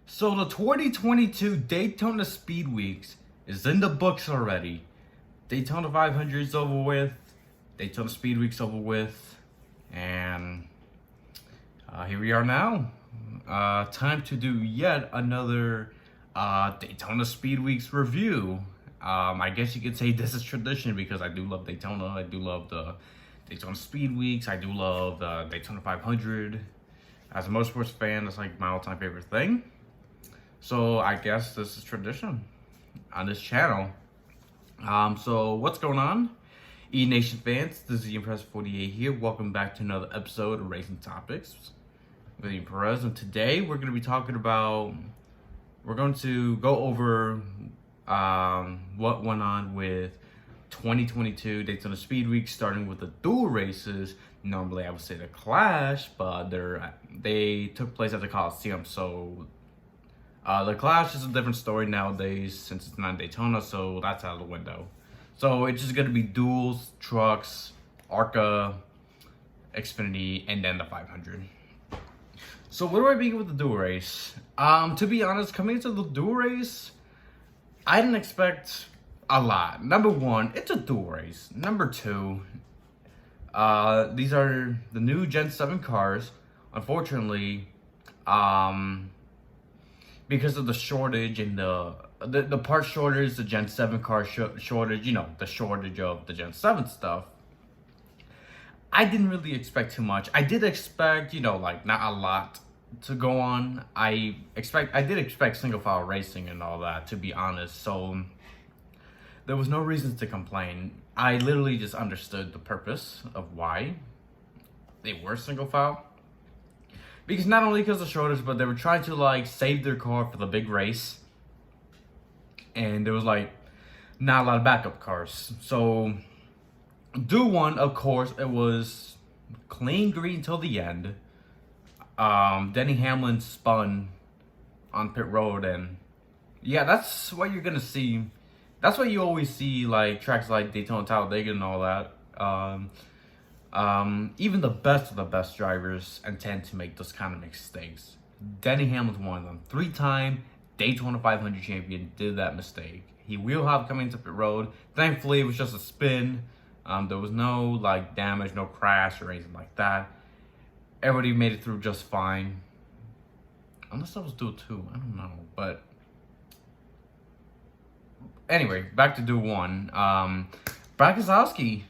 So the 2022 Daytona Speedweeks is in the books already. Daytona 500 is over with. Daytona Speedweeks over with. And here we are now. Time to do yet another Daytona Speedweeks review. I guess you could say this is tradition because I do love Daytona. I do love the Daytona Speedweeks. I do love the Daytona 500. As a motorsports fan, that's like my all-time favorite thing. So I guess this is tradition on this channel. So what's going on? E Nation fans, this is the Impressive 48 here. Welcome back to another episode of Racing Topics with Perez. And today we're going to be talking about, we're going to go over what went on with 2022 Daytona Speedweek, starting with the dual races. Normally I would say the Clash, but they took place at the Coliseum. So the Clash is a different story nowadays since it's not Daytona, so that's out of the window. So it's just going to be duels, trucks, Arca, Xfinity, and then the 500. So where do I begin with the dual race? To be honest, coming into the dual race, I didn't expect a lot. Number one, it's a dual race. Number two, these are the new Gen 7 cars. Unfortunately, because of the shortage and the part shortage, the Gen 7 car shortage, you know, the shortage of the Gen 7 stuff, I didn't really expect too much. I did expect, you know, like not a lot to go on. I did expect single file racing and all that, to be honest. So there was no reason to complain. I literally just understood the purpose of why they were single file. Because not only because of shortage, but they were trying to like save their car for the big race. And there was like not a lot of backup cars. So dual one, of course, it was clean green till the end. Denny Hamlin spun on pit road, and yeah, that's what you're gonna see. That's what you always see, like tracks like Daytona, Talladega, and all that. Even the best of the best drivers intend to make those kind of mistakes. Denny Hamlin's one of them. 3-time Daytona 500 champion did that mistake. He wheel hop coming to pit road. Thankfully, it was just a spin. There was no like damage, no crash or anything like that. Everybody made it through just fine. Unless that was dual 2, I don't know. But anyway, back to dual 1. Brad Keselowski,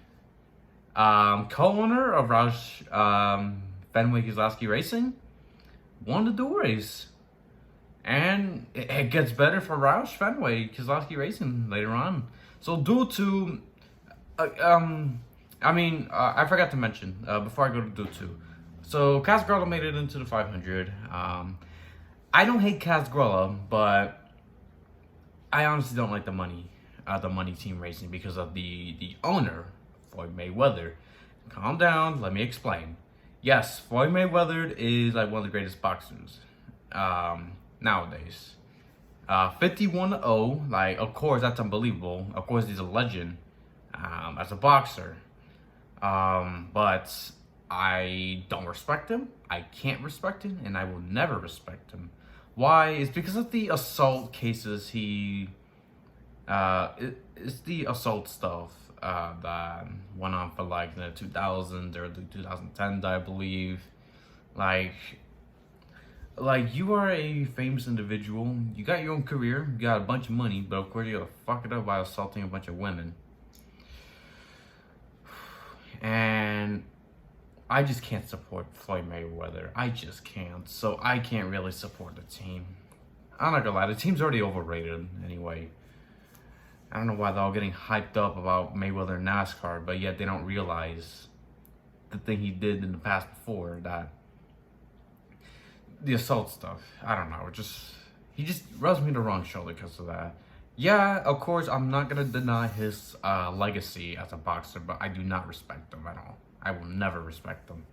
co-owner of Roush Fenway Keselowski Racing, won the dual race. And it gets better for Roush Fenway Keselowski Racing later on. So dual 2, I forgot to mention before I go to dual 2. So Casgrella made it into the 500. I don't hate Casgrella, but I honestly don't like the money team racing because of the owner, Floyd Mayweather. Calm down, let me explain. Yes, Floyd Mayweather is like one of the greatest boxers nowadays. 51-0, like, of course, that's unbelievable. Of course, he's a legend as a boxer. But I don't respect him. I can't respect him, and I will never respect him. Why? It's because of the assault cases it's the assault stuff that went on for like the 2000s or the 2010s, I believe. Like you are a famous individual. You got your own career. You got a bunch of money, but of course you gotta fuck it up by assaulting a bunch of women. And I just can't support Floyd Mayweather. I just can't. So I can't really support the team. I'm not gonna lie, the team's already overrated anyway. I don't know why they're all getting hyped up about Mayweather and NASCAR, but yet they don't realize the thing he did in the past before, that the assault stuff. I don't know, he just rubs me the wrong shoulder because of that. Yeah, of course, I'm not gonna deny his legacy as a boxer, but I do not respect him at all. I will never respect them.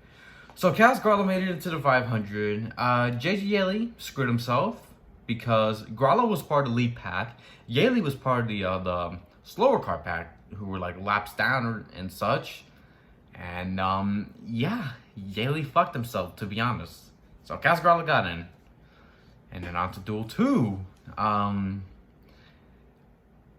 So Gralla made it into the 500. JJ Yeley screwed himself because Gralla was part of the lead pack. Yeley was part of the slower car pack, who were like laps down and such. And yeah, Yeley fucked himself, to be honest. So Gralla got in. And then on to Duel 2.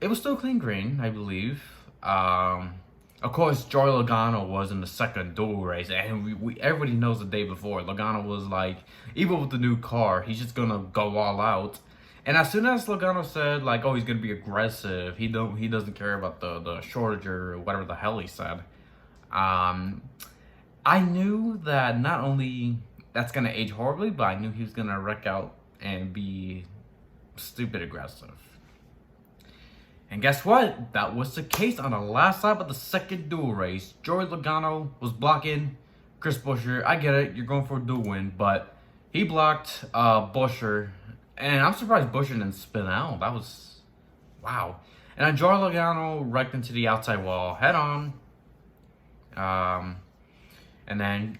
It was still clean green, I believe. Of course, Joey Logano was in the second duel race, and everybody knows the day before, Logano was like, even with the new car, he's just gonna go all out. And as soon as Logano said, like, oh, he's gonna be aggressive, he doesn't care about the shortage or whatever the hell he said. I knew that not only that's gonna age horribly, but I knew he was gonna wreck out and be stupid aggressive. And guess what? That was the case on the last lap of the second duel race. Joey Logano was blocking Chris Buescher. I get it, you're going for a duel win, but he blocked Buescher. And I'm surprised Buescher didn't spin out. That was, wow. And then Joey Logano wrecked into the outside wall head on. And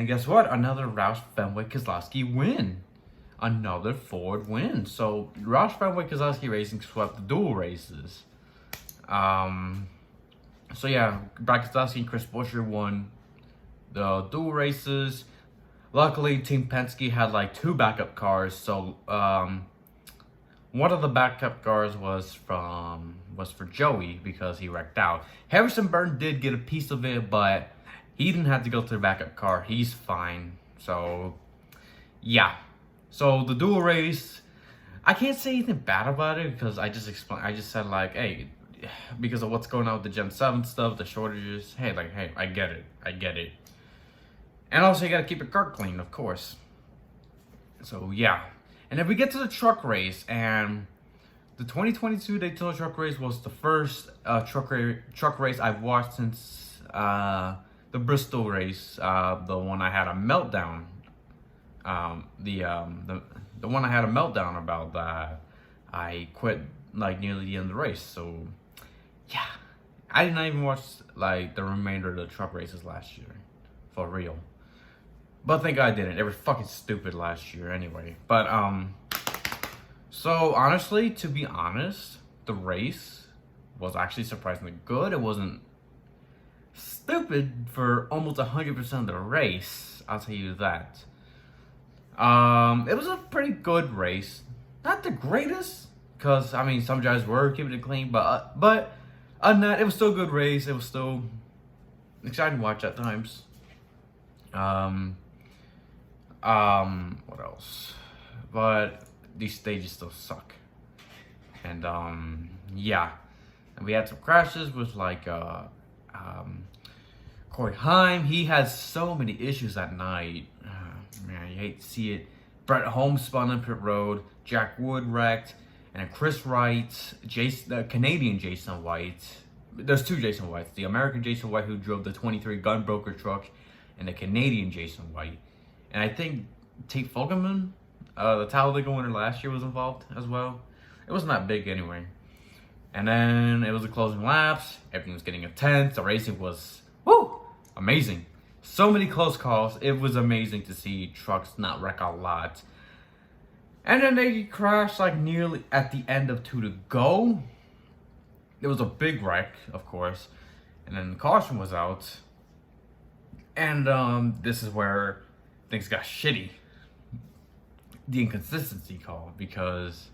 guess what? Another Roush Fenway Keselowski win. Another Ford win. So Roush Fenway Keselowski Racing swept the dual races. So yeah, Brad Keselowski and Chris Buescher won the dual races. Luckily, Team Penske had like 2 backup cars. So one of the backup cars was for Joey because he wrecked out. Harrison Burton did get a piece of it, but he didn't have to go to the backup car. He's fine. So yeah. So the dual race, I can't say anything bad about it because I just said like, hey, because of what's going on with the Gen 7 stuff, the shortages, hey, I get it. And also you gotta keep your car clean, of course. So yeah. And then we get to the truck race, and the 2022 Daytona truck race was the first truck race I've watched since the Bristol race, the one I had a meltdown. The one I had a meltdown about that I quit like nearly the end of the race. So yeah, I did not even watch like the remainder of the truck races last year, for real. But thank God I didn't. They were fucking stupid last year anyway. But so honestly, to be honest, the race was actually surprisingly good. It wasn't stupid for almost 100% of the race, I'll tell you that. It was a pretty good race. Not the greatest, because, I mean, some drivers were keeping it clean, but other than that, it was still a good race. It was still exciting to watch at times. What else? But these stages still suck. And, yeah. And we had some crashes with, like, Corey Heim. He had so many issues that night. Man, you hate to see it. Brett Holmes spun in pit road. Jack Wood wrecked. And Chris Wright, the Canadian Jason White. There's 2 Jason Whites. The American Jason White, who drove the 23 Gunbroker truck, and the Canadian Jason White. And I think Tate Fogelman, the Talladega winner last year, was involved as well. It wasn't that big anyway. And then it was the closing laps. Everything was getting intense. The racing was, woo, amazing. So many close calls. It was amazing to see trucks not wreck a lot. And then they crashed like nearly at the end of 2 to go. It was a big wreck, of course. And then the caution was out. And this is where things got shitty. The inconsistency call, because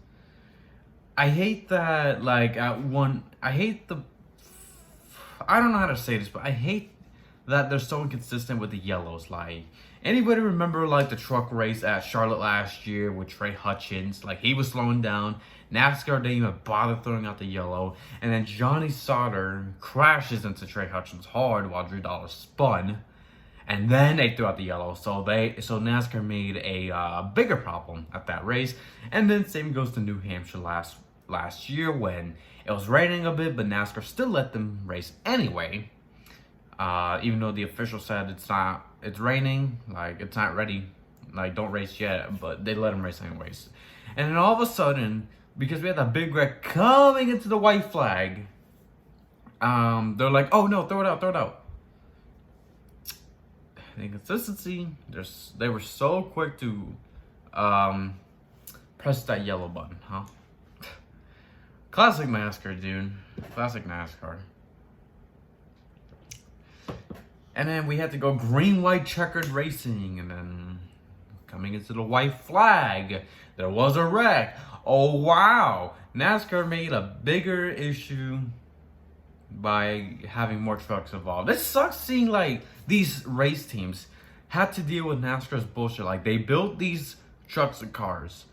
I hate that, like, I don't know how to say this, but I hate that they're so inconsistent with the yellows. Like, anybody remember, like, the truck race at Charlotte last year with Trey Hutchins? Like, he was slowing down. NASCAR didn't even bother throwing out the yellow. And then Johnny Sauter crashes into Trey Hutchins hard while Drew Dollar spun. And then they threw out the yellow. So NASCAR made a bigger problem at that race. And then same goes to New Hampshire last year when it was raining a bit, but NASCAR still let them race anyway. Even though the official said it's raining, like, it's not ready, like, don't race yet, but they let them race anyways. And then all of a sudden, because we had that big wreck coming into the white flag, they're like, oh no, throw it out. The inconsistency, they were so quick to press that yellow button, huh? Classic NASCAR, dude. Classic NASCAR. And then we had to go green, white, checkered racing, and then coming into the white flag. There was a wreck. Oh, wow. NASCAR made a bigger issue by having more trucks involved. It sucks seeing, like, these race teams had to deal with NASCAR's bullshit. Like, they built these trucks and cars,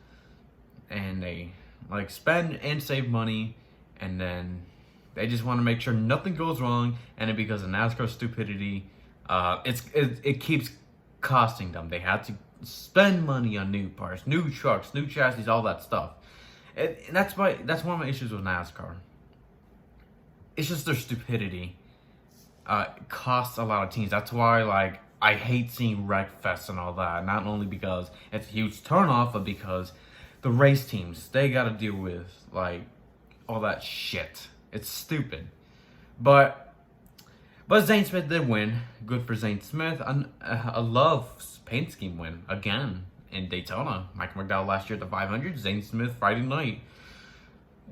and they, like, spend and save money, and then they just want to make sure nothing goes wrong, and then because of NASCAR's stupidity, it keeps costing them. They had to spend money on new parts, new trucks, new chassis, all that stuff. And that's one of my issues with NASCAR. It's just their stupidity costs a lot of teams. That's why, like, I hate seeing wreck fest and all that. Not only because it's a huge turnoff, but because the race teams, they got to deal with, like, all that shit. It's stupid. But Zane Smith did win. Good for Zane Smith. I love paint scheme win again in Daytona. Michael McDowell last year at the 500. Zane Smith Friday night.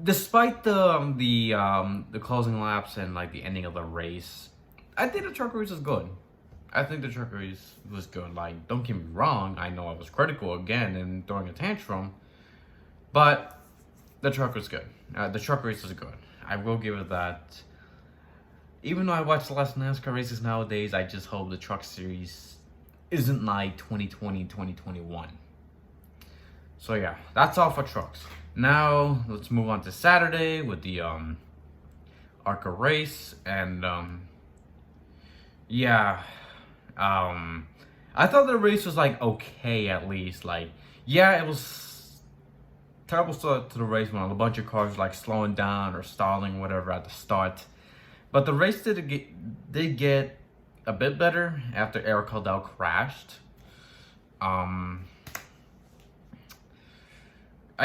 Despite the closing laps and, like, the ending of the race, I think the truck race was good. I think the truck race was good. Like, don't get me wrong. I know I was critical again and throwing a tantrum, but the truck was good. The truck race was good. I will give it that. Even though I watch less NASCAR races nowadays, I just hope the truck series isn't like 2020, 2021. So yeah, that's all for trucks. Now, let's move on to Saturday with the Arca Race. And I thought the race was, like, okay at least. Like, yeah, it was terrible start to the race when a bunch of cars like slowing down or stalling, whatever, at the start. But the race did get a bit better after Eric Caldwell crashed. I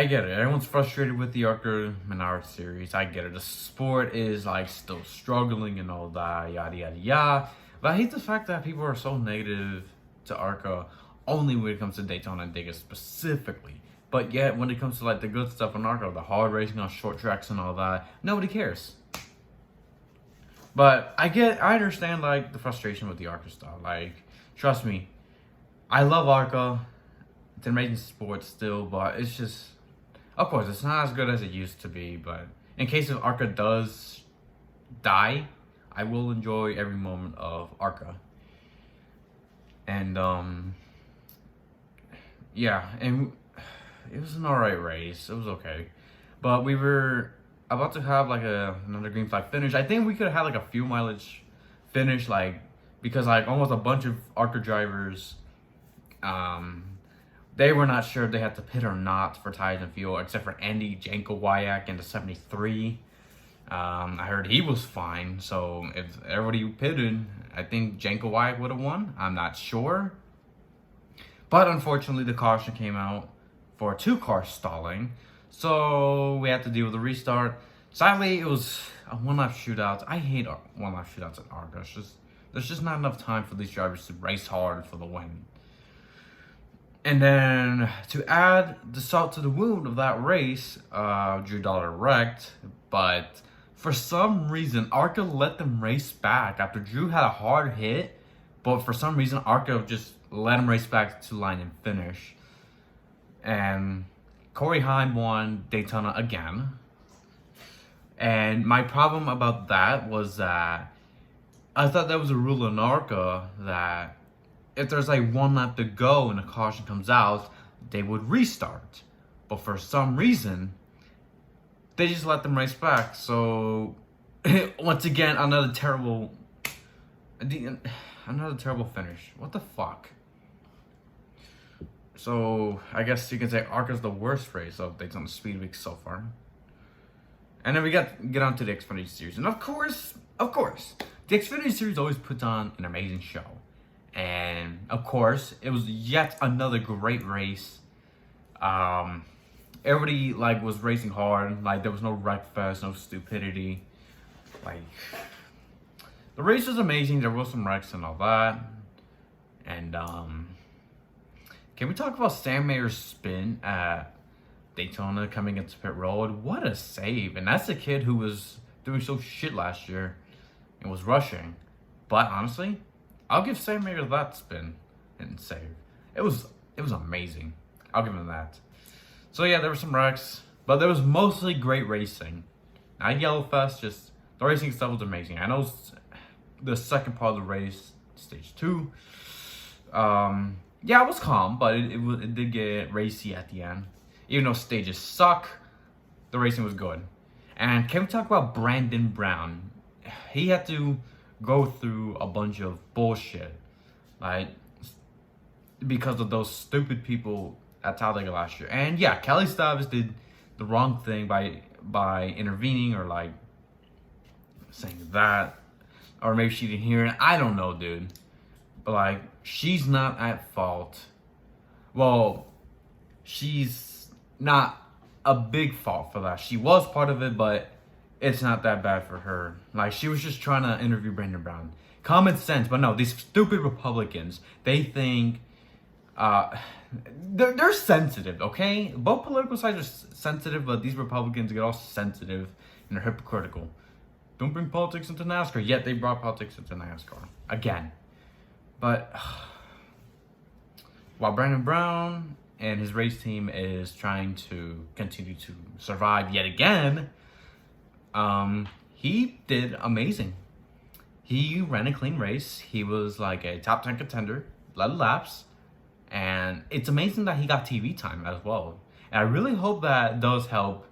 get it. Everyone's frustrated with the Arca Menard series. I get it. The sport is, like, still struggling and all that, yada, yada, yada. But I hate the fact that people are so negative to Arca only when it comes to Daytona and Vegas specifically. But yet, when it comes to, like, the good stuff in Arca, the hard racing on short tracks and all that, nobody cares. But I understand, like, the frustration with the Arca style. Like, trust me, I love Arca. It's an amazing sport still, but it's just, of course, it's not as good as it used to be. But in case if Arca does die, I will enjoy every moment of Arca. And yeah, and it was an alright race. It was okay, but we were about to have, like, another green flag finish. I think we could have had, like, a fuel mileage finish, like, because, like, almost a bunch of Arca drivers, they were not sure if they had to pit or not for tires and fuel, except for Andy Jankowiak in the 73. I heard he was fine, so if everybody pitted, I think Jankowiak would have won. I'm not sure. But unfortunately, the caution came out for 2 cars stalling, so we had to deal with the restart. Sadly, it was a one-lap shootout. I hate one-lap shootouts at Arca. There's just not enough time for these drivers to race hard for the win. And then, to add the salt to the wound of that race, Drew Dollar wrecked, but for some reason, Arca let them race back after Drew had a hard hit, but for some reason, Arca just let him race back to line and finish. And Corey Heim won Daytona again. And my problem about that was that I thought that was a rule in Arca that if there's, like, 1 lap to go and a caution comes out, they would restart. But for some reason, they just let them race back. So once again, another terrible finish. What the fuck? So I guess you can say Arca's the worst race of Daytona Speedweeks so far. And then we get on to the Xfinity Series. And of course, the Xfinity Series always puts on an amazing show. And of course, it was yet another great race. Everybody, like, was racing hard. Like, there was no wreck fest, no stupidity. Like, the race was amazing. There was some wrecks and all that. And can we talk about Sam Mayer's spin at Daytona coming into pit road? What a save. And that's the kid who was doing so shit last year and was rushing. But honestly, I'll give Sam Mayer that spin and save. It was it was amazing. I'll give him that. So yeah, there were some wrecks, but there was mostly great racing. Not Yellowfest, just the racing stuff was amazing. I know the second part of the race, stage 2, yeah, it was calm, but it did get racy at the end. Even though stages suck, the racing was good. And can we talk about Brandon Brown? He had to go through a bunch of bullshit, like, because of those stupid people at Talladega last year. And yeah, Kelly Stavas did the wrong thing by intervening, or like saying that, or maybe she didn't hear it. I don't know, dude. But like, she's not at fault. Well, she's not a big fault for that. She was part of it, but it's not that bad for her. Like, she was just trying to interview Brandon Brown. Common sense, but no, these stupid Republicans, they think they're sensitive, okay? Both political sides are sensitive, but these Republicans get all sensitive and they're hypocritical. Don't bring politics into NASCAR. Yet they brought politics into NASCAR again. But while Brandon Brown and his race team is trying to continue to survive yet again, he did amazing. He ran a clean race. He was like a top 10 contender, led laps, and it's amazing that he got TV time as well. And I really hope that does help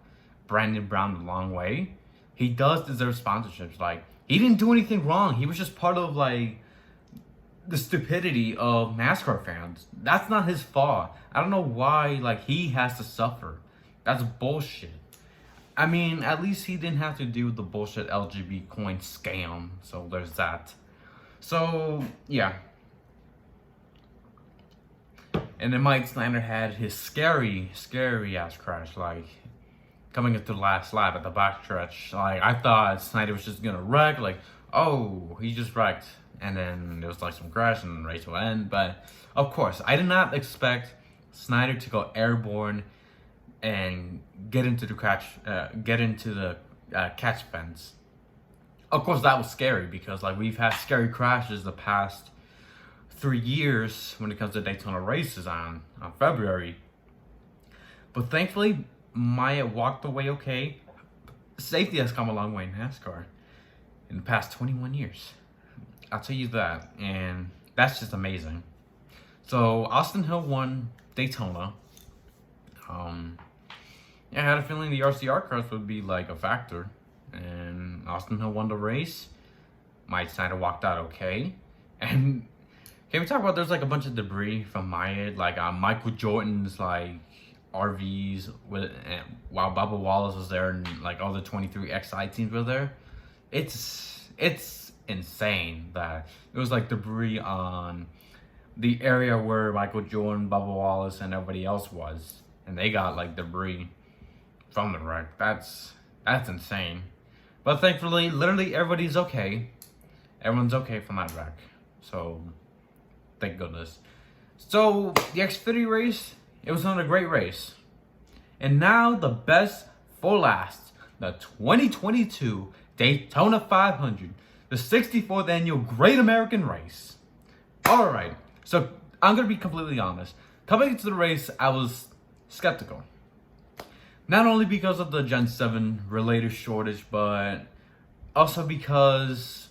Brandon Brown a long way. He does deserve sponsorships. Like, he didn't do anything wrong. He was just part of like the stupidity of NASCAR fans. That's not his fault. I don't know why like he has to suffer. That's bullshit. I mean, at least he didn't have to deal with the bullshit LGB coin scam. So there's that. So yeah. And then Mike Snyder had his scary ass crash, like coming into the last lap at the backstretch. Like, I thought Snyder was just gonna wreck, like, oh, he just wrecked. And then there was like some crash and the race will end. But of course, I did not expect Snyder to go airborne and get into the catch fence. Of course, that was scary because like we've had scary crashes the past 3 years when it comes to Daytona races on February. But thankfully, Maya walked away okay. Safety has come a long way in NASCAR in the past 21 years. I'll tell you that, and that's just amazing. So Austin Hill won Daytona. Yeah, I had a feeling the RCR cars would be like a factor, and Austin Hill won the race. Mike Snyder walked out okay, and can we talk about there's like a bunch of debris from Maya, like Michael Jordan's like RVs with, while Bubba Wallace was there, and like all the 23 XI teams were there. It's insane that it was like debris on the area where Michael Jordan, Bubba Wallace, and everybody else was, and they got like debris from the wreck. That's insane. But thankfully, literally everybody's okay. Everyone's okay from that wreck. So thank goodness. So the Xfinity race, it was another great race. And now the best for last, the 2022 Daytona 500, the 64th annual Great American Race. All right, so I'm gonna be completely honest. Coming into the race, I was skeptical. Not only because of the Gen 7 relator shortage, but also because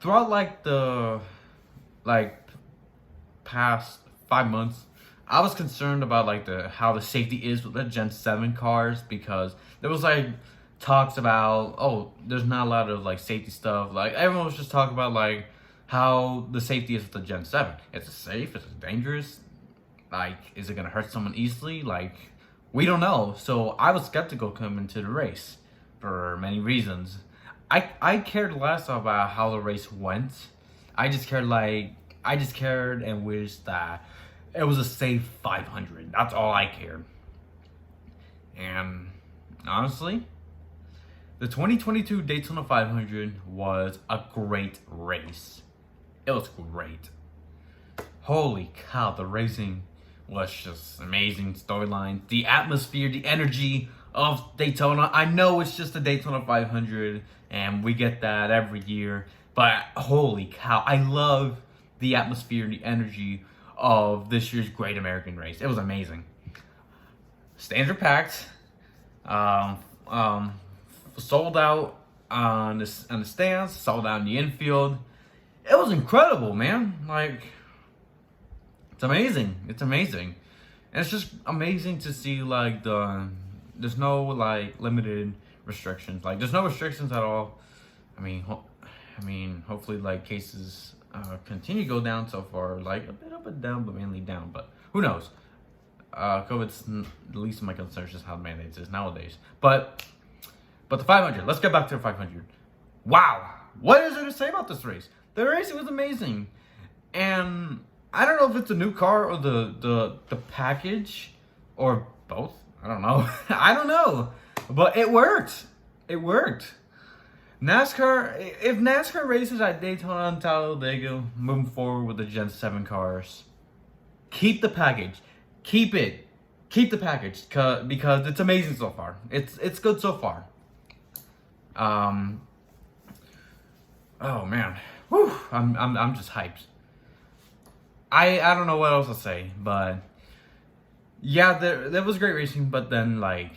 throughout like the past 5 months, I was concerned about like how the safety is with the Gen 7 cars, because there was like talks about, oh, there's not a lot of like safety stuff. Like everyone was just talking about like how the safety is with the Gen 7. Is it safe? Is it dangerous? Like, is it gonna hurt someone easily? Like, we don't know. So I was skeptical coming into the race for many reasons. I cared less about how the race went. I just cared and wished that it was a safe 500. That's all I cared. And honestly, the 2022 Daytona 500 was a great race. It was great. Holy cow, the racing was just amazing. Storyline, the atmosphere, the energy of Daytona. I know it's just a Daytona 500 and we get that every year, but holy cow, I love the atmosphere and the energy of this year's Great American Race. It was amazing. Stands are packed. Sold out on the stands. Sold out in the infield. It was incredible, man. Like, it's amazing. It's amazing. And it's just amazing to see, like, there's no, like, limited restrictions. Like, there's no restrictions at all. I mean, hopefully, like, cases continue to go down so far. Like, a bit up and down, but mainly down. But who knows? COVID's the least of my concerns, just how the mandates is nowadays. But the 500. Let's get back to the 500. Wow. What is there to say about this race? The race was amazing. And I don't know if it's a new car or the package or both. I don't know. I don't know. But it worked. It worked. NASCAR, if NASCAR races at Daytona and Talladega moving forward with the Gen 7 cars, keep the package. Keep it. Keep the package because it's amazing so far. It's good so far. Oh man. Whew. I'm just hyped. I don't know what else to say, but yeah, there was great racing, but then, like,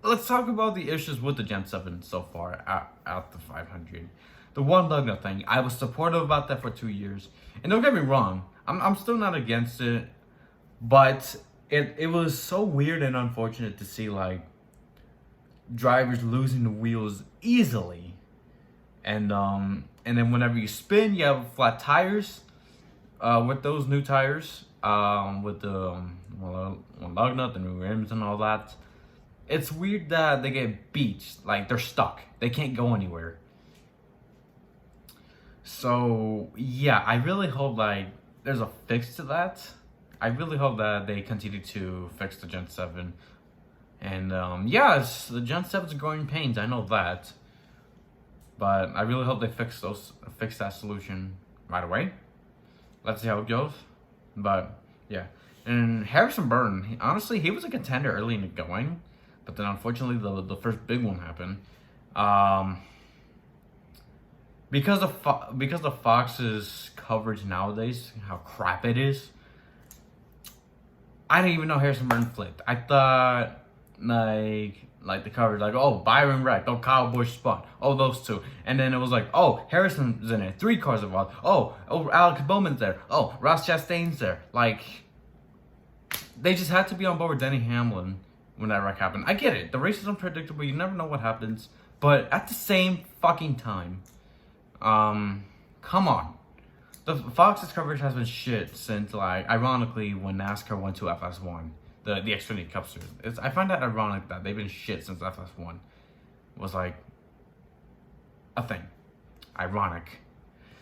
let's talk about the issues with the Gen 7 so far at the 500. The one lug nut thing, I was supportive about that for 2 years. And don't get me wrong, I'm still not against it, but it was so weird and unfortunate to see, like, drivers losing the wheels easily. And then whenever you spin, you have flat tires. With those new tires, with the one lug nut, the new rims and all that, it's weird that they get beached, like they're stuck. They can't go anywhere. So yeah, I really hope, like, there's a fix to that. I really hope that they continue to fix the Gen 7. And yes, the Gen 7's growing pains, I know that. But I really hope they fix that solution right away. Let's see how it goes. But yeah. And Harrison Burton, honestly, he was a contender early in the going. But then unfortunately the first big one happened. Because of Fox's coverage nowadays, how crap it is, I didn't even know Harrison Burton flipped. I thought, like the coverage, like, oh, Byron wrecked, oh, Kyle Busch spun, oh, those two. And then it was like, oh, Harrison's in it, 3 cars involved, oh, Alex Bowman's there, oh, Ross Chastain's there. Like, they just had to be on board with Denny Hamlin when that wreck happened. I get it, the race is unpredictable, you never know what happens, but at the same fucking time, come on. The Fox's coverage has been shit since, like, ironically, when NASCAR went to FS1, the Xfinity Cup Series. I find that ironic that they've been shit since FS1 was, like, a thing. Ironic.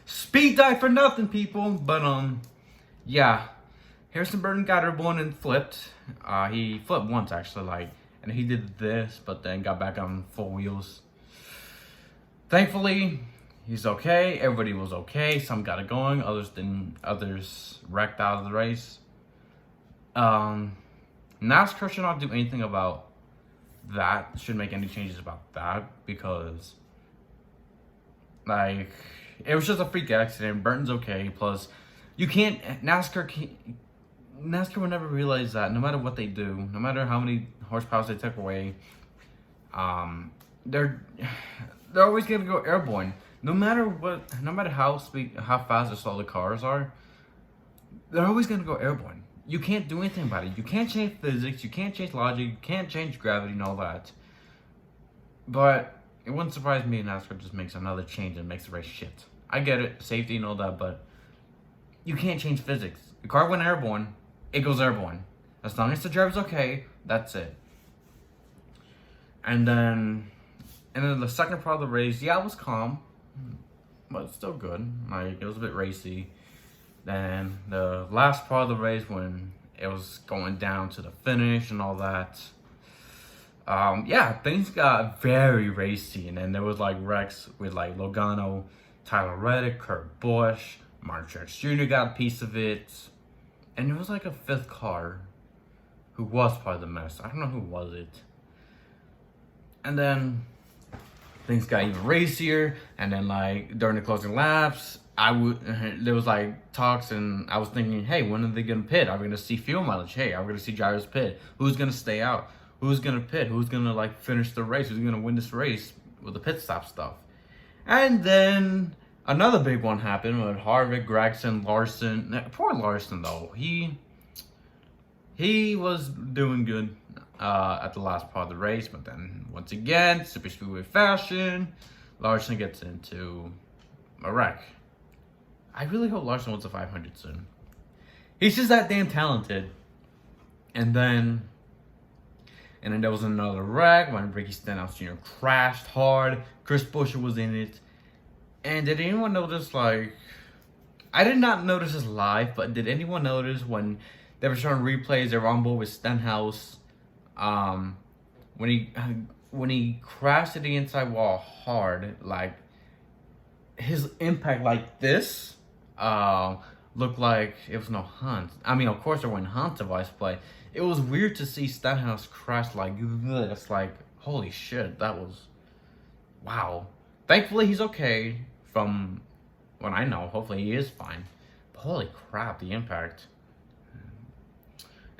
Speed dive for nothing, people. But yeah, Harrison Burton got airborne and flipped. He flipped once, actually, like, and he did this, but then got back on full wheels. Thankfully, he's okay. Everybody was okay. Some got it going. Others didn't. Others wrecked out of the race. NASCAR should not do anything about that. Should make any changes about that because, like, it was just a freak accident. Burton's okay. Plus, you can't. NASCAR will never realize that no matter what they do, no matter how many horsepower they take away, they're always gonna go airborne. No matter what, no matter how fast or slow the cars are, they're always gonna go airborne. You can't do anything about it. You can't change physics, you can't change logic, you can't change gravity and all that. But it wouldn't surprise me if NASCAR just makes another change and makes the race shit. I get it, safety and all that, but you can't change physics. The car went airborne, it goes airborne. As long as the driver's okay, that's it. And then the second part of the race, yeah, it was calm, but it's still good. Like, it was a bit racy. Then the last part of the race, when it was going down to the finish and all that, yeah, things got very racy. And then there was, like, wrecks with, like, Logano, Tyler Reddick, Kurt Busch, Martin Truex Jr. got a piece of it. And there was, like, a 5th car who was part of the mess. I don't know who was it. And then things got even racier. And then, like, during the closing laps, there was like talks, and I was thinking, hey, when are they gonna pit? Are we gonna see fuel mileage? Hey, are we gonna see drivers pit? Who's gonna stay out? Who's gonna pit? Who's gonna like finish the race? Who's gonna win this race with the pit stop stuff? And then another big one happened with Harvick, Gregson, Larson. Poor Larson though. He was doing good at the last part of the race, but then once again, super speedway fashion, Larson gets into a wreck. I really hope Larson wins the 500 soon. He's just that damn talented. And then there was another wreck when Ricky Stenhouse Jr. crashed hard. Chris Buescher was in it. And did anyone notice, like, I did not notice this live, but did anyone notice when they were showing replays, they were on board with Stenhouse, when he crashed to the inside wall hard, like, his impact like this, looked like it was no Hunt. I mean, of course there wasn't Hunt device, but it was weird to see Stenhouse crash like this. Like, holy shit, that was, wow. Thankfully he's okay from what I know. Hopefully he is fine. But holy crap, the impact.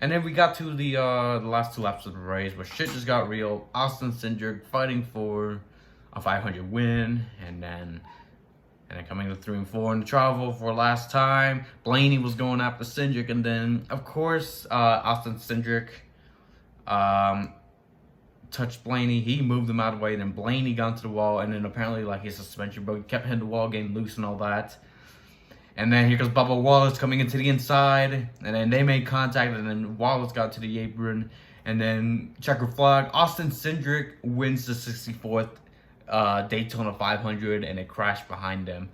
And then we got to the last 2 laps of the race where shit just got real. Austin Cindric fighting for a 500 win, and then coming to 3 and 4 in the travel for last time. Blaney was going after Cindric, and then of course Austin Cindric touched Blaney. He moved him out of the way, then Blaney got into the wall, and then apparently like his suspension broke. He kept hitting the wall, getting loose and all that. And then here goes Bubba Wallace coming into the inside, and then they made contact, and then Wallace got to the apron, and then checker flag. Austin Cindric wins the 64th Daytona 500, and it crashed behind them.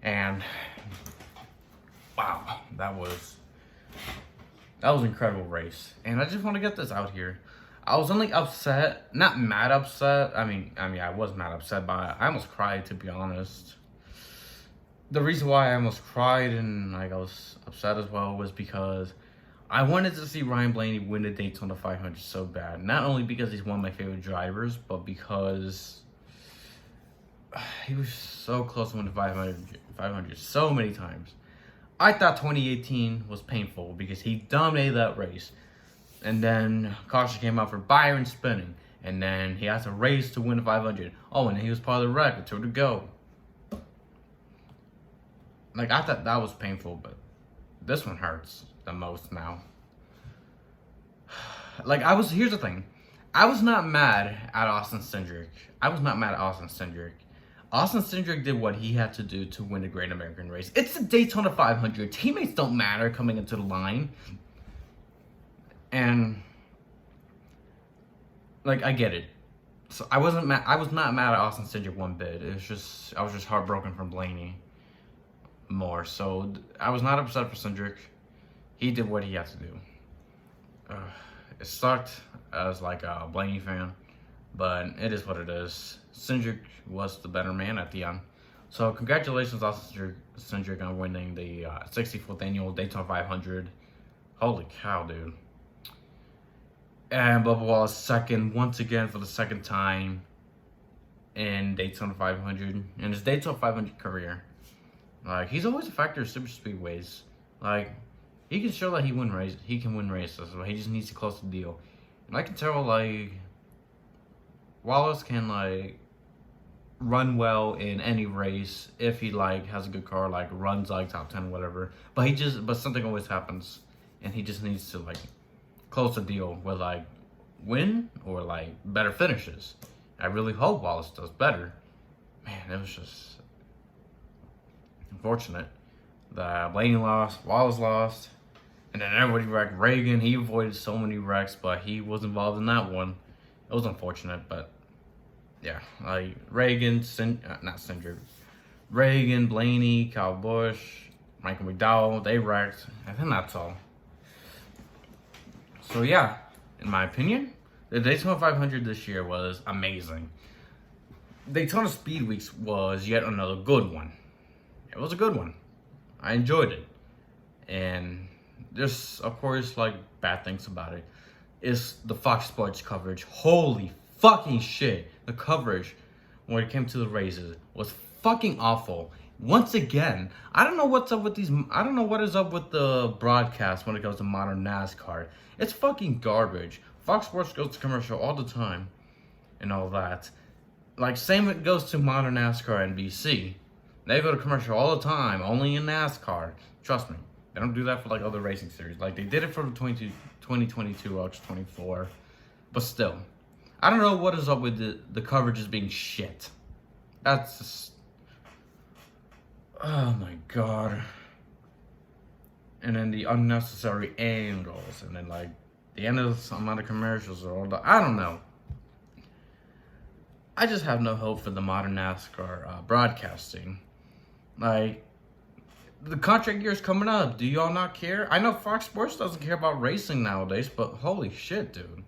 And wow, that was an incredible race. And I just want to get this out here. I was only upset, not mad upset. I mean, I was mad upset, but I almost cried, to be honest. The reason why I almost cried and like I was upset as well was because I wanted to see Ryan Blaney win the Daytona 500 so bad. Not only because he's one of my favorite drivers, but because he was so close to winning the 500 so many times. I thought 2018 was painful because he dominated that race. And then caution came out for Byron spinning. And then he has a race to win the 500. Oh, and he was part of the wreck with 2 to go. Like, I thought that was painful, but this one hurts the most now. Like, here's the thing. I was not mad at Austin Cindric. Austin Cindric did what he had to do to win the Great American Race. It's the Daytona 500. Teammates don't matter coming into the line. And, like, I get it. So I was not mad at Austin Cindric one bit. I was just heartbroken from Blaney more. So I was not upset for Cindric. He did what he had to do. It sucked as like a Blaney fan, but it is what it is. Cindric was the better man at the end. So congratulations, Austin Cindric, on winning the 64th annual Daytona 500. Holy cow, dude. And Bubba Wallace second once again for the second time in Daytona 500 in his Daytona 500 career. Like, he's always a factor of super speedways. Like, he can show that he can win races, but he just needs to close the deal. And I can tell, like, Wallace can, like, run well in any race if he, like, has a good car, like, runs, like, top 10, whatever. But something always happens, and he just needs to, like, close the deal with, like, win or, like, better finishes. I really hope Wallace does better. Man, it was just unfortunate that Blaney lost, Wallace lost, and then everybody wrecked. Reagan, he avoided so many wrecks, but he was involved in that one. It was unfortunate, but yeah, like Reagan, not Cindric, Reagan, Blaney, Kyle Busch, Michael McDowell, they wrecked, and then that's all. So yeah, in my opinion, the Daytona 500 this year was amazing. Daytona Speedweeks was yet another good one. It was a good one. I enjoyed it. And there's, of course, like, bad things about it. It's the Fox Sports coverage. Holy fucking shit. The coverage, when it came to the races, was fucking awful. once again. I don't know what's up with these. I don't know what is up with the broadcast when it comes to modern NASCAR. It's fucking garbage. Fox Sports goes to commercial all the time and all that. Like, same it goes to modern NASCAR NBC. They go to commercial all the time, only in NASCAR. Trust me, they don't do that for like other racing series. Like, they did it for the 2022 X24, but still, I don't know what is up with the coverage is being shit. That's just, oh my god. And then the unnecessary angles, and then like the end of some amount of commercials or all that. I don't know. I just have no hope for the modern NASCAR broadcasting. Like, the contract year is coming up. Do y'all not care? I know Fox Sports doesn't care about racing nowadays, but holy shit, dude.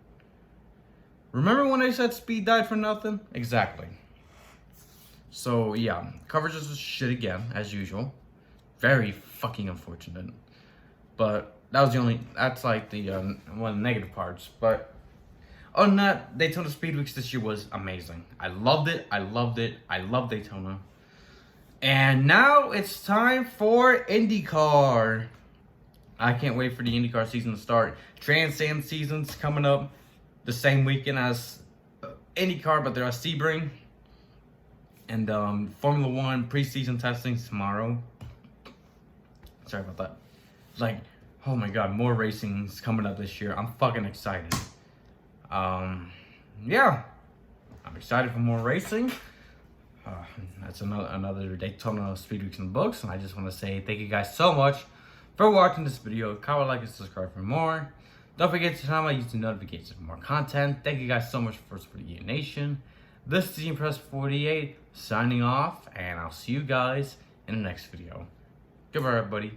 Remember when they said speed died for nothing? Exactly. So, yeah. Coverage is shit again, as usual. Very fucking unfortunate. But that was the only... That's like the one of the negative parts. But other than that, Daytona Speedweeks this year was amazing. I loved it. I loved it. I love Daytona. And now it's time for IndyCar. I can't wait for the IndyCar season to start. Trans Am season's coming up the same weekend as IndyCar, but they're at Sebring. And Formula One preseason testing tomorrow. Sorry about that. Like, oh my god, more racing's coming up this year. I'm fucking excited. Yeah, I'm excited for more racing. That's another Daytona Speedweeks in the books, and I just want to say thank you guys so much for watching this video. Comment, like, and subscribe for more. Don't forget to turn on my YouTube notifications for more content. Thank you guys so much for supporting the Nation. This is Team Press 48 signing off, and I'll see you guys in the next video. Goodbye, everybody.